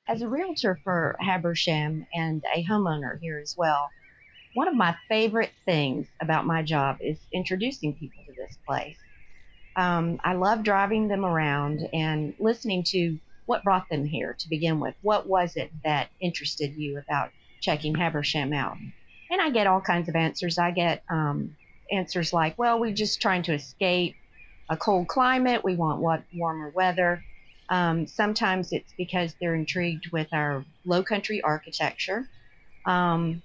As a realtor for Habersham and a homeowner here as well, one of my favorite things about my job is introducing people to this place. I love driving them around and listening to what brought them here to begin with. What was it that interested you about checking Habersham out? And I get all kinds of answers. I get answers like, well, we're just trying to escape a cold climate. We want warmer weather. Sometimes it's because they're intrigued with our low country architecture. Um,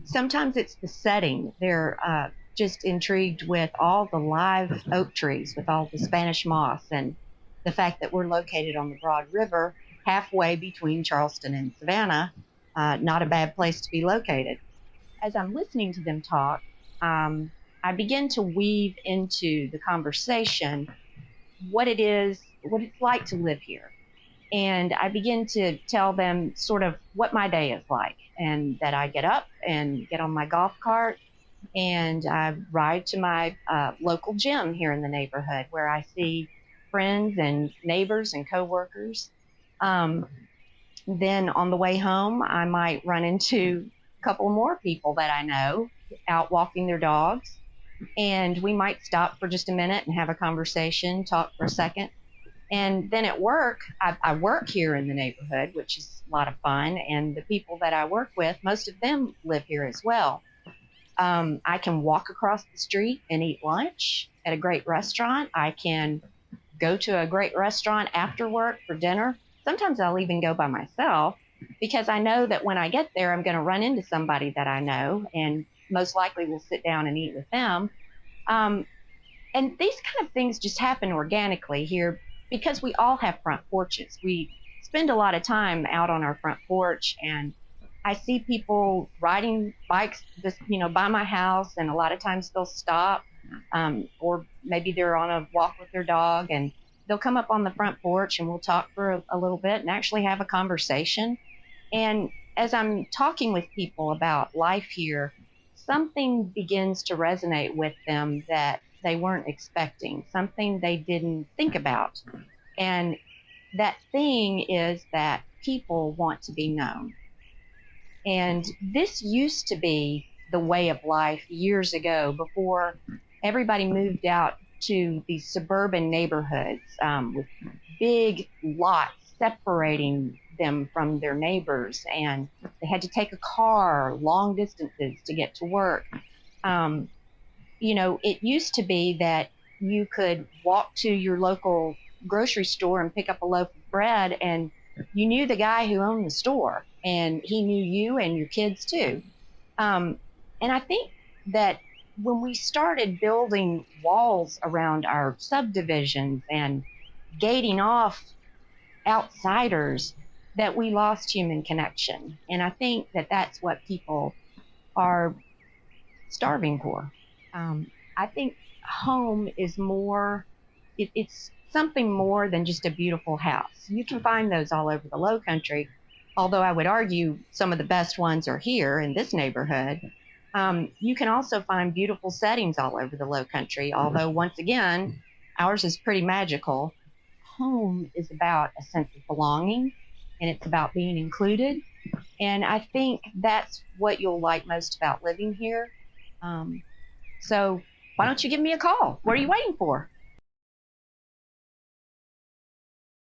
Sometimes it's the setting. They're just intrigued with all the live oak trees, with all the Spanish moss, and the fact that we're located on the Broad River, halfway between Charleston and Savannah. Not a bad place to be located. As I'm listening to them talk, I begin to weave into the conversation what it is, what it's like to live here. And I begin to tell them sort of what my day is like, and that I get up and get on my golf cart and I ride to my local gym here in the neighborhood where I see friends and neighbors and coworkers. Um, then on the way home, I might run into a couple more people that I know out walking their dogs, and we might stop for just a minute and have a conversation, talk for a second. And then at work, I work here in the neighborhood, which is a lot of fun. And the people that I work with, most of them live here as well. I can walk across the street and eat lunch at a great restaurant. I can go to a great restaurant after work for dinner. Sometimes I'll even go by myself because I know that when I get there, I'm going to run into somebody that I know and most likely will sit down and eat with them. Um, and these kind of things just happen organically here because we all have front porches. We spend a lot of time out on our front porch, and I see people riding bikes just by my house, and a lot of times they'll stop, or maybe they're on a walk with their dog, and they'll come up on the front porch, and we'll talk for a little bit and actually have a conversation. And as I'm talking with people about life here, something begins to resonate with them that they weren't expecting, something they didn't think about. And that thing is that people want to be known. And this used to be the way of life years ago before everybody moved out to these suburban neighborhoods with big lots separating them from their neighbors. And they had to take a car long distances to get to work. Um, it used to be that you could walk to your local grocery store and pick up a loaf of bread, and you knew the guy who owned the store, and he knew you and your kids too. And I think that when we started building walls around our subdivisions and gating off outsiders, that we lost human connection. And I think that that's what people are starving for. I think home is more, it's something more than just a beautiful house. You can find those all over the low country, although I would argue some of the best ones are here in this neighborhood. You can also find beautiful settings all over the low country, although once again, ours is pretty magical. Home is about a sense of belonging, and it's about being included. And I think that's what you'll like most about living here. Um, so why don't you give me a call? What are you waiting for?